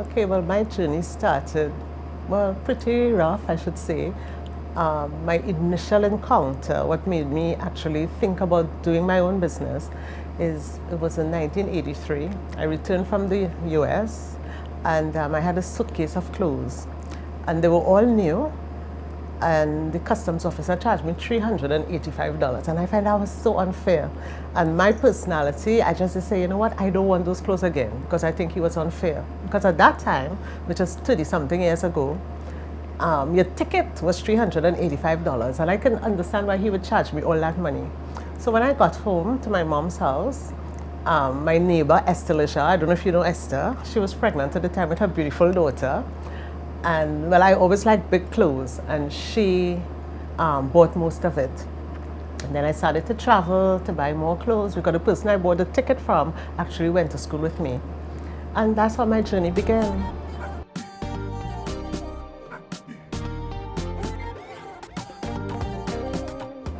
Okay, well, my journey started, well, pretty rough, I should say. My initial encounter, what made me actually think about doing my own business, is it was in 1983. I returned from the US and I had a suitcase of clothes, and they were all new. And the customs officer charged me $385, and I find that was so unfair. And my personality, I just say, you know what, I don't want those clothes again, because I think he was unfair. Because at that time, which is 30 something years ago, your ticket was $385, and I can understand why he would charge me all that money. So when I got home to my mom's house, my neighbor Esther Lisha, I don't know if you know Esther, she was pregnant at the time with her beautiful daughter. And well, I always liked big clothes, and she bought most of it. And then I started to travel to buy more clothes because the person I bought the ticket from actually went to school with me. And that's how my journey began.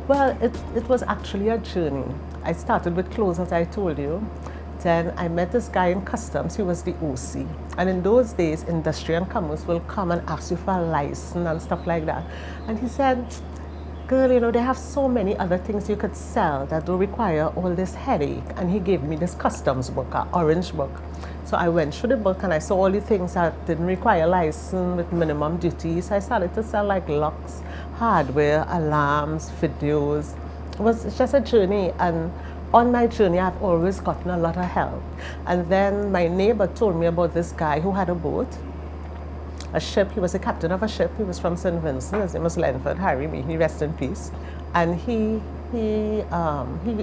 Well, it was actually a journey. I started with clothes, as I told you. Then I met this guy in customs. He was the OC. And in those days, industry and commerce will come and ask you for a license and stuff like that. And he said, girl, you know, they have so many other things you could sell that don't require all this headache. And he gave me this customs book, an orange book. So I went through the book and I saw all the things that didn't require license with minimum duties. I started to sell like locks, hardware, alarms, videos. It's just a journey. And on my journey, I've always gotten a lot of help. And then my neighbor told me about this guy who had a boat, a ship. He was a captain of a ship. He was from St. Vincent. His name was Lenford Harry. May he rest in peace. And he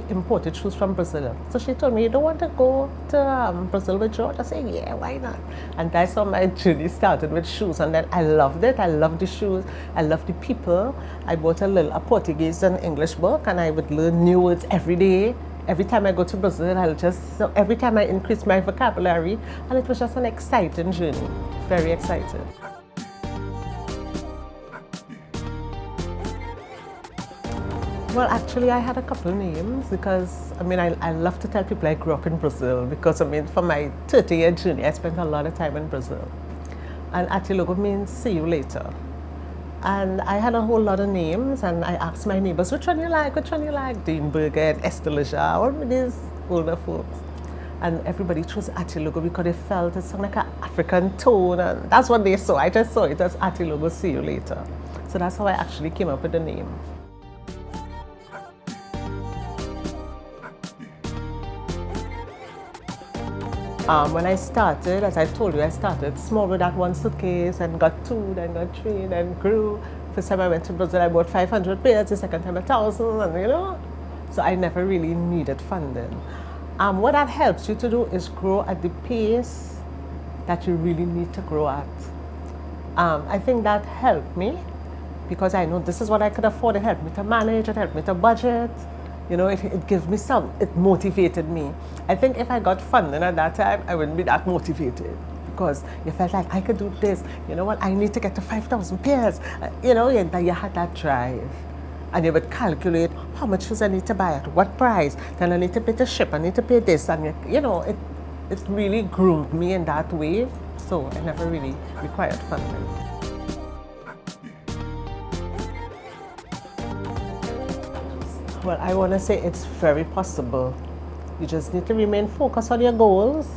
imported shoes from Brazil. So she told me, you don't want to go to Brazil with George? I said, yeah, why not? And that's how my journey started with shoes. And then I loved it. I loved the shoes. I loved the people. I bought a Portuguese and English book, and I would learn new words every day. Every time I go to Brazil, every time I increase my vocabulary, and it was just an exciting journey, very exciting. Well, actually, I had a couple names because, I mean, I love to tell people I grew up in Brazil because, I mean, for my 30-year journey, I spent a lot of time in Brazil. And Atilogo means see you later. And I had a whole lot of names, and I asked my neighbors, which one you like, Dean Berger and Esther Leja, all these older folks. And everybody chose Atilogo because they felt it sounded like an African tone, and that's what they saw. I just saw it as Atilogo, see you later. So that's how I actually came up with the name. When I started, as I told you, I started small with that one suitcase and got two, then got three, then grew. First time I went to Brazil, I bought 500 pairs, the second time 1,000, and you know. So I never really needed funding. What that helps you to do is grow at the pace that you really need to grow at. I think that helped me because I know this is what I could afford. It helped me to manage, it helped me to budget. You know, it gives me it motivated me. I think if I got funding at that time, I wouldn't be that motivated because you felt like I could do this. You know what, I need to get to 5,000 pairs. You know, you had that drive. And you would calculate how much shoes I need to buy at what price. Then I need to pay the ship, I need to pay this. And you know, it really groomed me in that way. So I never really required funding. Well, I want to say it's very possible. You just need to remain focused on your goals,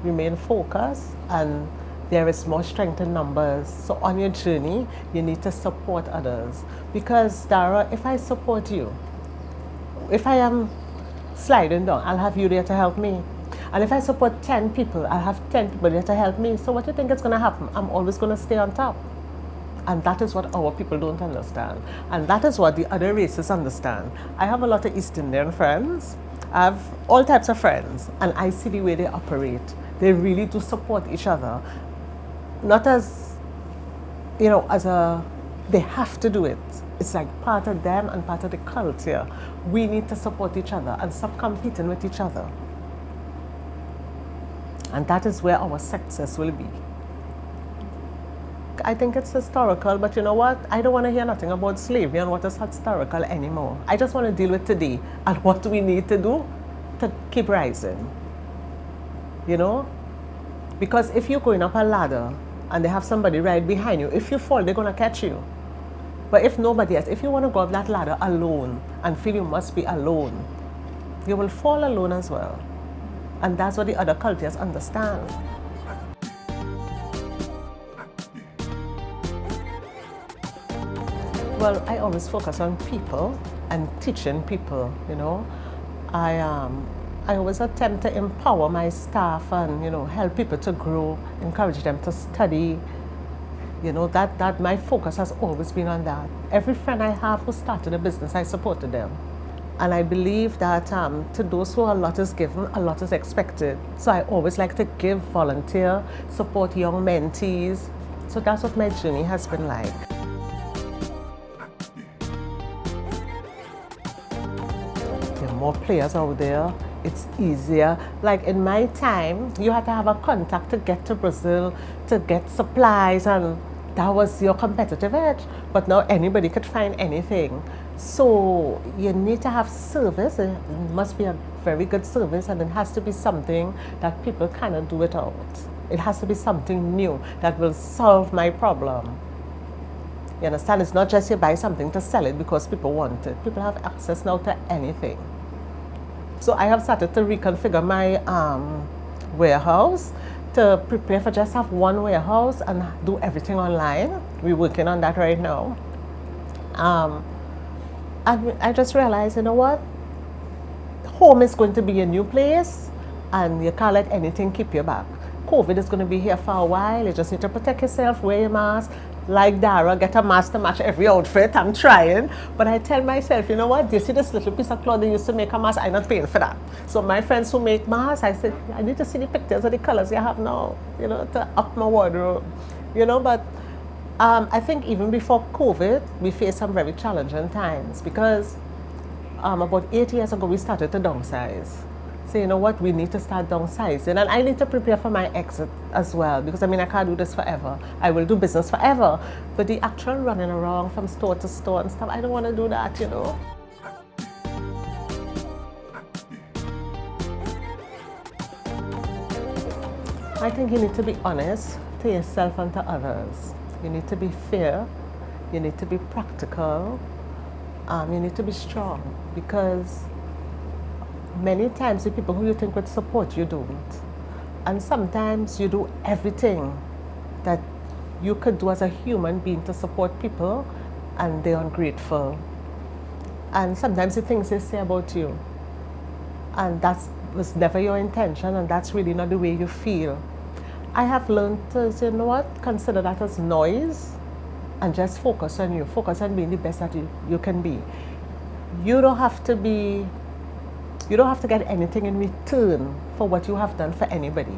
remain focused, and there is more strength in numbers. So on your journey, you need to support others. Because Dara, if I support you, if I am sliding down, I'll have you there to help me. And if I support 10 people, I'll have 10 people there to help me. So what do you think is going to happen? I'm always going to stay on top. And that is what our people don't understand. And that is what the other races understand. I have a lot of East Indian friends. I have all types of friends. And I see the way they operate. They really do support each other. Not as, you know, they have to do it. It's like part of them and part of the culture. We need to support each other and stop competing with each other. And that is where our success will be. I think it's historical, but you know what? I don't want to hear nothing about slavery and what is historical anymore. I just want to deal with today and what we need to do to keep rising. You know? Because if you're going up a ladder and they have somebody right behind you, if you fall, they're going to catch you. But if nobody else, if you want to go up that ladder alone and feel you must be alone, you will fall alone as well. And that's what the other cultures understand. Well, I always focus on people and teaching people, you know. I always attempt to empower my staff and, you know, help people to grow, encourage them to study. You know, that my focus has always been on that. Every friend I have who started a business, I supported them. And I believe that to those who a lot is given, a lot is expected. So I always like to give, volunteer, support young mentees. So that's what my journey has been like. There are more players out there. It's easier. Like in my time, you had to have a contact to get to Brazil, to get supplies, and that was your competitive edge. But now anybody could find anything. So you need to have service. It must be a very good service, and it has to be something that people cannot do without. It has to be something new that will solve my problem. You understand? It's not just you buy something to sell it because people want it. People have access now to anything. So I have started to reconfigure my warehouse to prepare for just have one warehouse and do everything online. We're working on that right now. I just realized, you know what? Home is going to be a new place, and you can't let anything keep you back. COVID is going to be here for a while. You just need to protect yourself, wear your mask. Like Dara, get a mask to match every outfit. I'm trying. But I tell myself, you know what? Do you see this little piece of cloth they used to make a mask? I'm not paying for that. So my friends who make masks, I said, I need to see the pictures of the colors you have now, you know, to up my wardrobe. You know, but I think even before COVID, we faced some very challenging times because about 8 years ago, we started to downsize. So you know what, we need to start downsizing, and I need to prepare for my exit as well, because I mean I can't do this forever. I will do business forever, but the actual running around from store to store and stuff, I don't want to do that, you know. I think you need to be honest to yourself and to others. You need to be fair, you need to be practical, you need to be strong, because many times the people who you think would support you don't. And sometimes you do everything that you could do as a human being to support people, and they're ungrateful. And sometimes the things they say about you, and that was never your intention, and that's really not the way you feel. I have learned to say, you know what, consider that as noise and just focus on you. Focus on being the best that you can be. You don't have to get anything in return for what you have done for anybody.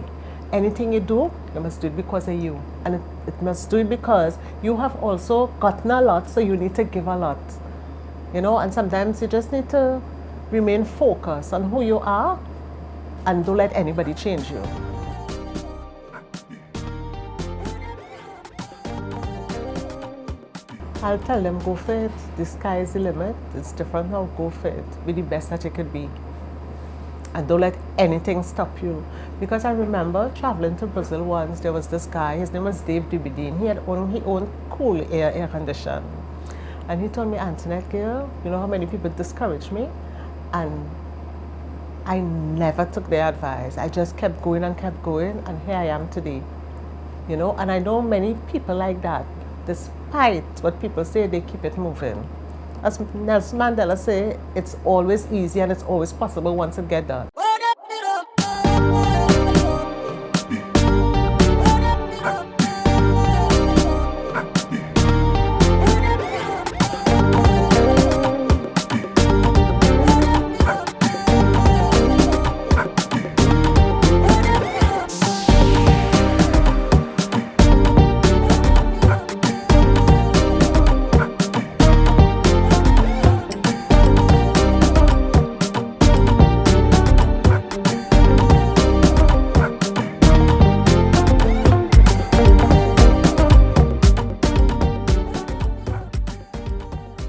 Anything you do, you must do it because of you. And it must do it because you have also gotten a lot, so you need to give a lot. You know, and sometimes you just need to remain focused on who you are and don't let anybody change you. I'll tell them, go for it. The sky is the limit. It's different now. Go for it. Be the best that you could be. And don't let anything stop you. Because I remember traveling to Brazil once. There was this guy. His name was Dave Dibidine. He owned cool air condition. And he told me, Antoinette, girl, you know how many people discouraged me? And I never took their advice. I just kept going, and here I am today. You know, and I know many people like that. Despite what people say, they keep it moving. As Nelson Mandela said, it's always easy and it's always possible once it gets done.